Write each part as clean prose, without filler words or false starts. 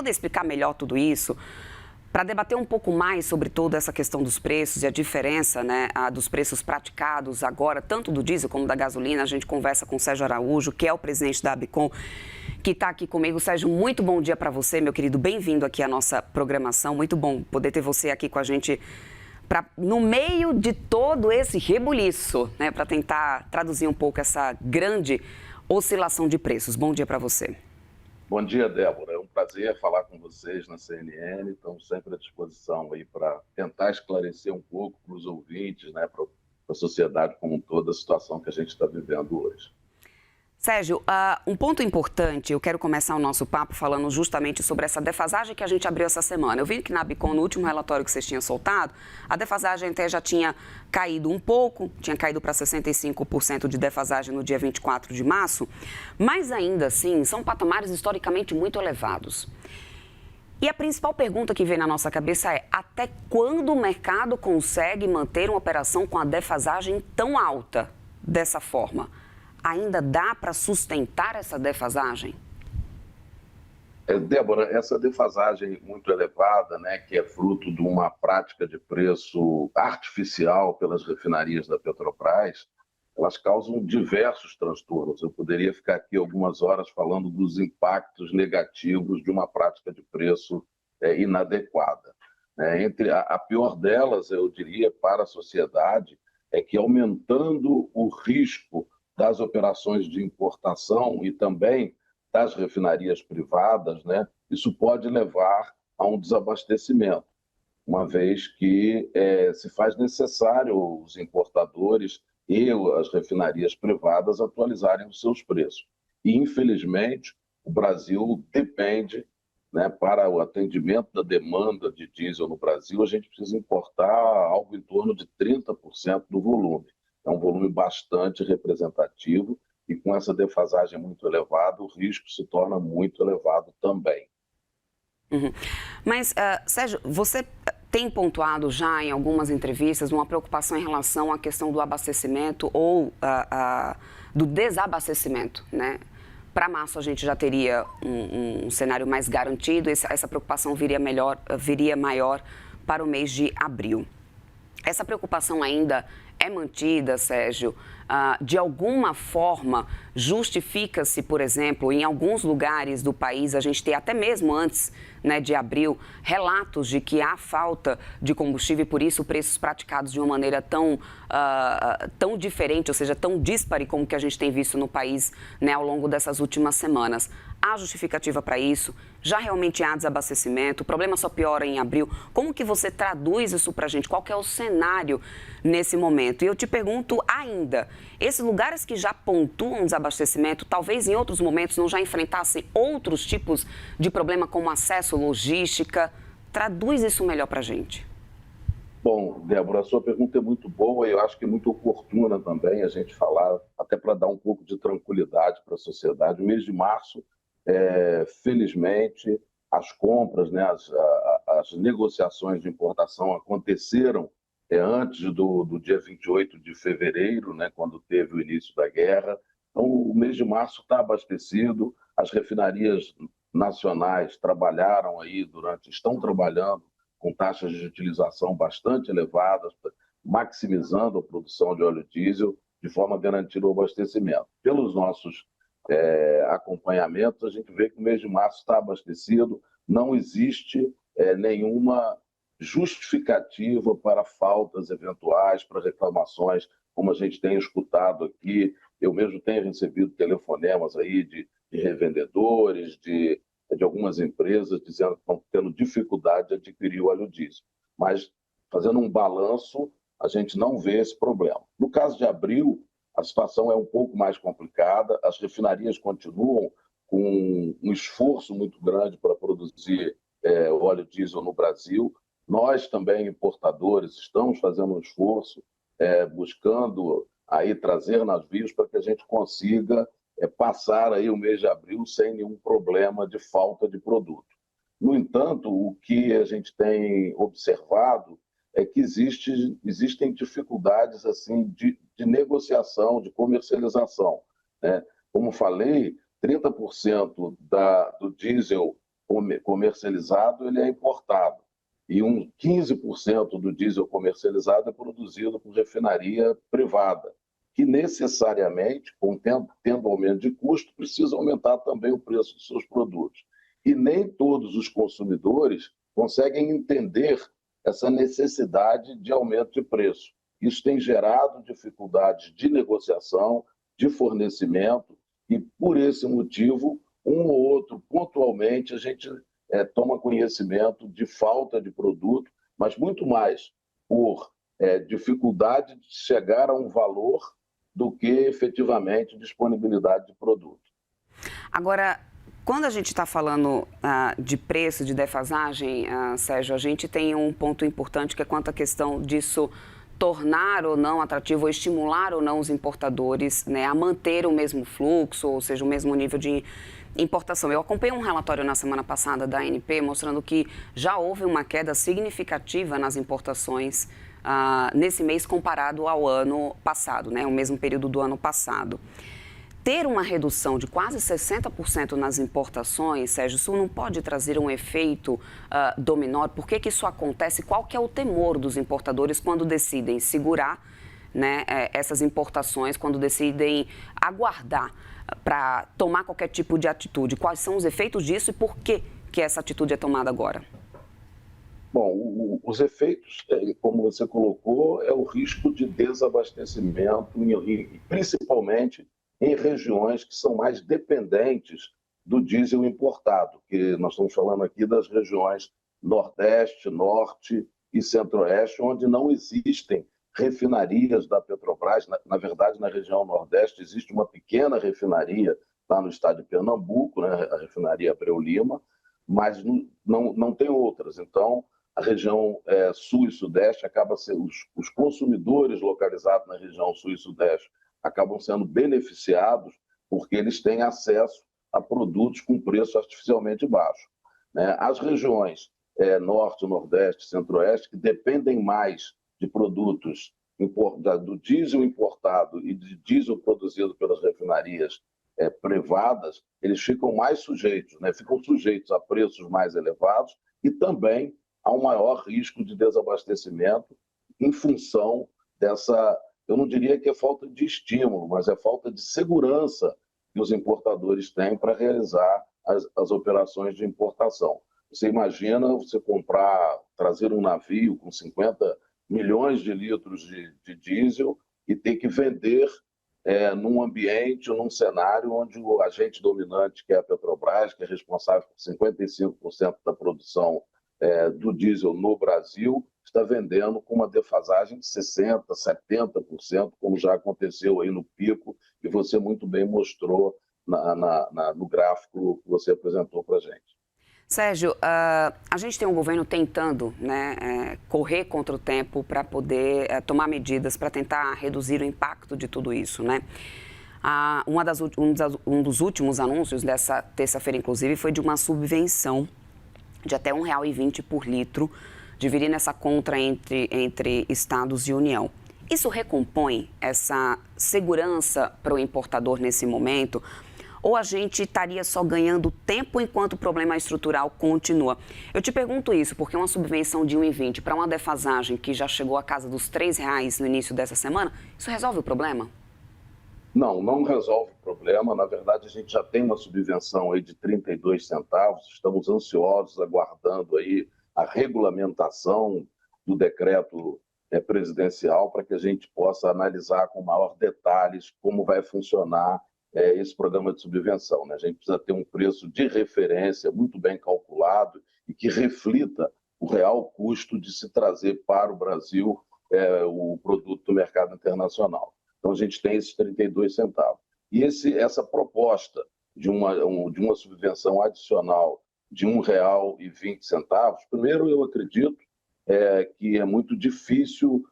poder explicar melhor tudo isso, para debater um pouco mais sobre toda essa questão dos preços e a diferença, né, dos preços praticados agora, tanto do diesel como da gasolina, a gente conversa com o Sérgio Araújo, que é o presidente da ABICOM, que está aqui comigo. Sérgio, muito bom dia para você, meu querido. Bem-vindo aqui à nossa programação. Muito bom poder ter você aqui com a gente no meio de todo esse rebuliço, né, para tentar traduzir um pouco essa grande oscilação de preços. Bom dia para você. Bom dia, Débora. É um prazer falar com vocês na CNN. Estamos sempre à disposição aí para tentar esclarecer um pouco para os ouvintes, né, para a sociedade como um todo, a situação que a gente está vivendo hoje. Sérgio, um ponto importante, eu quero começar o nosso papo falando justamente sobre essa defasagem que a gente abriu essa semana. Eu vi que na ABICOM, no último relatório que vocês tinham soltado, a defasagem até já tinha caído um pouco, tinha caído para 65% de defasagem no dia 24 de março, mas ainda assim são patamares historicamente muito elevados. E a principal pergunta que vem na nossa cabeça é: até quando o mercado consegue manter uma operação com a defasagem tão alta dessa forma? Ainda dá para sustentar essa defasagem? Débora, essa defasagem muito elevada, né, que é fruto de uma prática de preço artificial pelas refinarias da Petrobras, elas causam diversos transtornos. Eu poderia ficar aqui algumas horas falando dos impactos negativos de uma prática de preço inadequada. A pior delas, eu diria, para a sociedade, é que aumentando o risco das operações de importação e também das refinarias privadas, né, isso pode levar a um desabastecimento, uma vez que se faz necessário os importadores e as refinarias privadas atualizarem os seus preços. E, infelizmente, o Brasil depende, né, para o atendimento da demanda de diesel no Brasil, a gente precisa importar algo em torno de 30% do volume. É um volume bastante representativo e com essa defasagem muito elevada, o risco se torna muito elevado também. Uhum. Mas, Sérgio, você tem pontuado já em algumas entrevistas uma preocupação em relação à questão do abastecimento ou do desabastecimento, né? Para março a gente já teria um cenário mais garantido, essa preocupação viria maior para o mês de abril. Essa preocupação ainda é mantida, Sérgio? De alguma forma, justifica-se, por exemplo, em alguns lugares do país, a gente tem até mesmo antes, né, de abril, relatos de que há falta de combustível e, por isso, preços praticados de uma maneira tão diferente, ou seja, tão díspare como que a gente tem visto no país, né, ao longo dessas últimas semanas. Há justificativa para isso? Já realmente há desabastecimento? O problema só piora em abril? Como que você traduz isso para a gente? Qual que é o cenário nesse momento? E eu te pergunto ainda, esses lugares que já pontuam desabastecimento, talvez em outros momentos não já enfrentassem outros tipos de problema como acesso, logística? Traduz isso melhor para a gente. Bom, Débora, a sua pergunta é muito boa e eu acho que é muito oportuna também a gente falar, até para dar um pouco de tranquilidade para a sociedade. O mês de março, felizmente, as compras, né, as negociações de importação aconteceram antes do dia 28 de fevereiro, né, quando teve o início da guerra. Então, o mês de março está abastecido, as refinarias nacionais estão trabalhando com taxas de utilização bastante elevadas, maximizando a produção de óleo diesel, de forma a garantir o abastecimento. Pelos nossos acompanhamentos, a gente vê que o mês de março está abastecido, não existe nenhuma justificativa para faltas eventuais, para reclamações, como a gente tem escutado aqui. Eu mesmo tenho recebido telefonemas aí de revendedores, de algumas empresas dizendo que estão tendo dificuldade de adquirir o óleo diesel. Mas, fazendo um balanço, a gente não vê esse problema. No caso de abril, a situação é um pouco mais complicada, as refinarias continuam com um esforço muito grande para produzir óleo diesel no Brasil. Nós também, importadores, estamos fazendo um esforço, buscando aí trazer navios para que a gente consiga passar aí o mês de abril sem nenhum problema de falta de produto. No entanto, o que a gente tem observado é que existem dificuldades assim, de negociação, de comercialização, né? Como falei, 30% do diesel comercializado ele é importado. E 15% do diesel comercializado é produzido por refinaria privada, que necessariamente, tendo aumento de custo, precisa aumentar também o preço dos seus produtos. E nem todos os consumidores conseguem entender essa necessidade de aumento de preço. Isso tem gerado dificuldades de negociação, de fornecimento, e por esse motivo, um ou outro, pontualmente, a gente toma conhecimento de falta de produto, mas muito mais por dificuldade de chegar a um valor do que efetivamente disponibilidade de produto. Agora, quando a gente está falando de preço, de defasagem, Sérgio, a gente tem um ponto importante que é quanto à questão disso tornar ou não atrativo, ou estimular ou não os importadores, né, a manter o mesmo fluxo, ou seja, o mesmo nível de importação. Eu acompanhei um relatório na semana passada da ANP mostrando que já houve uma queda significativa nas importações nesse mês comparado ao ano passado, né, o mesmo período do ano passado. Ter uma redução de quase 60% nas importações, Sérgio, isso não pode trazer um efeito dominó? Por que isso acontece? Qual que é o temor dos importadores quando decidem segurar, né, essas importações, quando decidem aguardar para tomar qualquer tipo de atitude? Quais são os efeitos disso e por que essa atitude é tomada agora? Bom, os efeitos, como você colocou, é o risco de desabastecimento, principalmente em regiões que são mais dependentes do diesel importado, que nós estamos falando aqui das regiões Nordeste, Norte e Centro-Oeste, onde não existem refinarias da Petrobras. Na verdade, na região Nordeste existe uma pequena refinaria lá no estado de Pernambuco, né, a refinaria Abreu Lima, mas não tem outras. Então, a região Sul e Sudeste acaba sendo, os consumidores localizados na região Sul e Sudeste acabam sendo beneficiados porque eles têm acesso a produtos com preço artificialmente baixo, né? As regiões Norte, Nordeste, Centro-Oeste, que dependem mais de produtos do diesel importado e de diesel produzido pelas refinarias privadas, eles ficam mais sujeitos, né? Ficam sujeitos a preços mais elevados e também a um maior risco de desabastecimento em função dessa, eu não diria que é falta de estímulo, mas é falta de segurança que os importadores têm para realizar as operações de importação. Você imagina você trazer um navio com 50 milhões de litros de diesel e ter que vender num ambiente, num cenário onde o agente dominante, que é a Petrobras, que é responsável por 55% da produção do diesel no Brasil, está vendendo com uma defasagem de 60%, 70%, como já aconteceu aí no pico, e você muito bem mostrou no gráfico que você apresentou para a gente. Sérgio, a gente tem um governo tentando, né, correr contra o tempo para poder tomar medidas para tentar reduzir o impacto de tudo isso, né? Um dos últimos anúncios dessa terça-feira, inclusive, foi de uma subvenção de até R$ 1,20 por litro, dividindo essa contra entre estados e União. Isso recompõe essa segurança para o importador nesse momento? Ou a gente estaria só ganhando tempo enquanto o problema estrutural continua? Eu te pergunto isso porque uma subvenção de R$ 1,20 para uma defasagem que já chegou à casa dos R$ 3,00 no início dessa semana, isso resolve o problema? Não resolve o problema. Na verdade, a gente já tem uma subvenção aí de 32 centavos. Estamos ansiosos, aguardando aí a regulamentação do decreto presidencial para que a gente possa analisar com maior detalhes como vai funcionar esse programa de subvenção, né? A gente precisa ter um preço de referência muito bem calculado e que reflita o real custo de se trazer para o Brasil o produto do mercado internacional. Então, a gente tem esses 32 centavos. E essa proposta de uma subvenção adicional de R$ 1,20, primeiro, eu acredito que é muito difícil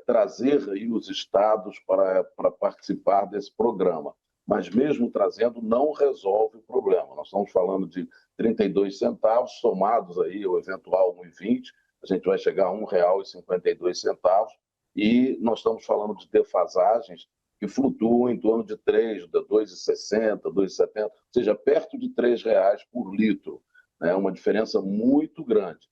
trazer aí os estados para participar desse programa. Mas mesmo trazendo, não resolve o problema. Nós estamos falando de 32 centavos, somados aí ao eventual 1,20, a gente vai chegar a R$ 1,52, e nós estamos falando de defasagens que flutuam em torno de 2,60, 2,70, ou seja, perto de R$ 3,00 por litro. né? Uma diferença muito grande.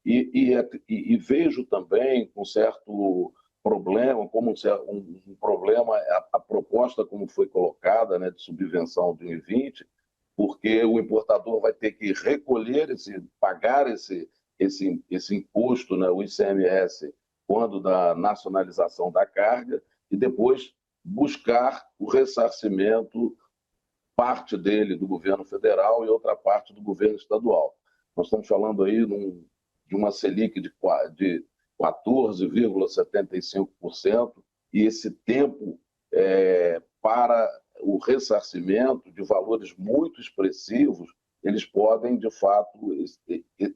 E vejo também com certo problema, como um problema, a proposta como foi colocada, né, de subvenção de 1,20, porque o importador vai ter que recolher, pagar esse imposto, né, o ICMS, quando da nacionalização da carga, e depois buscar o ressarcimento, parte dele do governo federal e outra parte do governo estadual. Nós estamos falando aí de uma Selic de 14,75%, e esse tempo para o ressarcimento de valores muito expressivos, eles podem, de fato,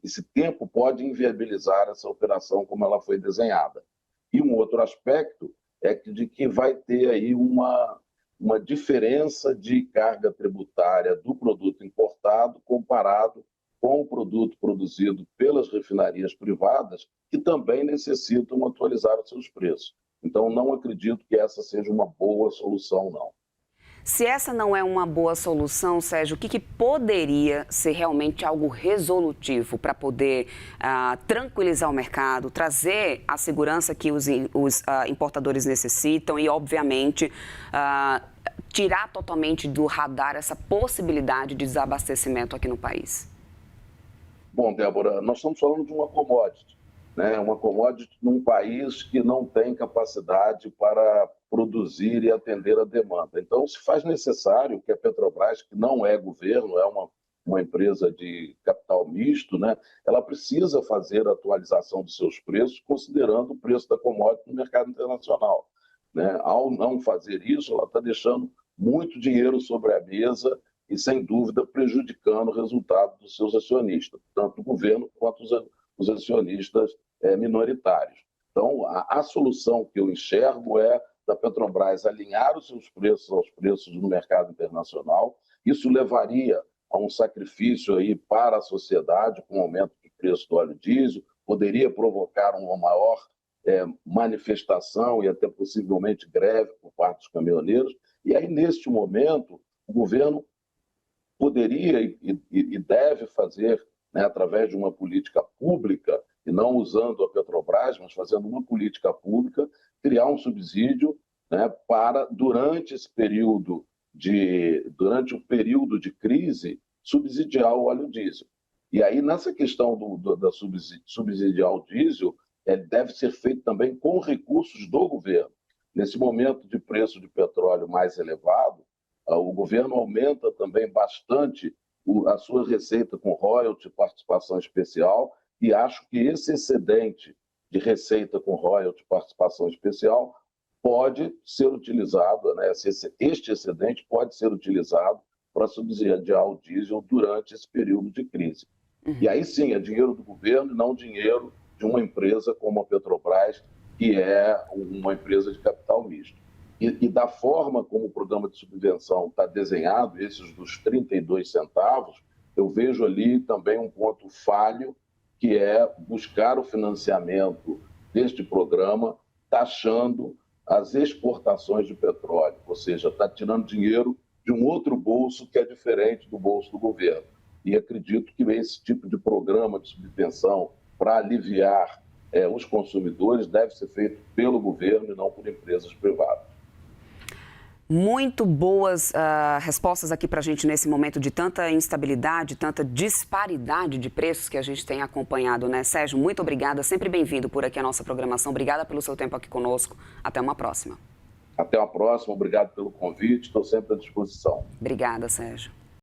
esse tempo pode inviabilizar essa operação como ela foi desenhada. E um outro aspecto é de que vai ter aí uma diferença de carga tributária do produto importado comparado com o produto produzido pelas refinarias privadas, que também necessitam atualizar os seus preços. Então, não acredito que essa seja uma boa solução, não. Se essa não é uma boa solução, Sérgio, o que poderia ser realmente algo resolutivo para poder tranquilizar o mercado, trazer a segurança que os importadores necessitam e, obviamente, tirar totalmente do radar essa possibilidade de desabastecimento aqui no país? Bom, Débora, nós estamos falando de uma commodity, né? Uma commodity num país que não tem capacidade para produzir e atender a demanda. Então, se faz necessário que a Petrobras, que não é governo, é uma empresa de capital misto, né? Ela precisa fazer a atualização dos seus preços, considerando o preço da commodity no mercado internacional, né? Ao não fazer isso, ela está deixando muito dinheiro sobre a mesa e, sem dúvida, prejudicando o resultado dos seus acionistas, tanto o governo quanto os acionistas minoritários. Então, a solução que eu enxergo é da Petrobras alinhar os seus preços aos preços no mercado internacional. Isso levaria a um sacrifício aí para a sociedade, com o aumento do preço do óleo diesel, poderia provocar uma maior manifestação e até possivelmente greve por parte dos caminhoneiros. E aí, neste momento, o governo poderia e deve fazer, né, através de uma política pública, e não usando a Petrobras, mas fazendo uma política pública, criar um subsídio, né, para, durante o período de crise, subsidiar o óleo diesel. E aí, nessa questão da subsidiar o diesel, deve ser feito também com recursos do governo. Nesse momento de preço de petróleo mais elevado, o governo aumenta também bastante a sua receita com royalty, participação especial, e acho que esse excedente de receita com royalty, participação especial, pode ser utilizado, né? Este excedente pode ser utilizado para subsidiar o diesel durante esse período de crise. E aí sim, é dinheiro do governo e não dinheiro de uma empresa como a Petrobras, que é uma empresa de capital misto. E da forma como o programa de subvenção está desenhado, esses dos 32 centavos, eu vejo ali também um ponto falho, que é buscar o financiamento deste programa taxando as exportações de petróleo, ou seja, está tirando dinheiro de um outro bolso que é diferente do bolso do governo. E acredito que esse tipo de programa de subvenção para aliviar os consumidores deve ser feito pelo governo e não por empresas privadas. Muito boas respostas aqui para a gente nesse momento de tanta instabilidade, tanta disparidade de preços que a gente tem acompanhado, né? Sérgio, muito obrigada, sempre bem-vindo por aqui à nossa programação. Obrigada pelo seu tempo aqui conosco. Até uma próxima. Até uma próxima, obrigado pelo convite, estou sempre à disposição. Obrigada, Sérgio.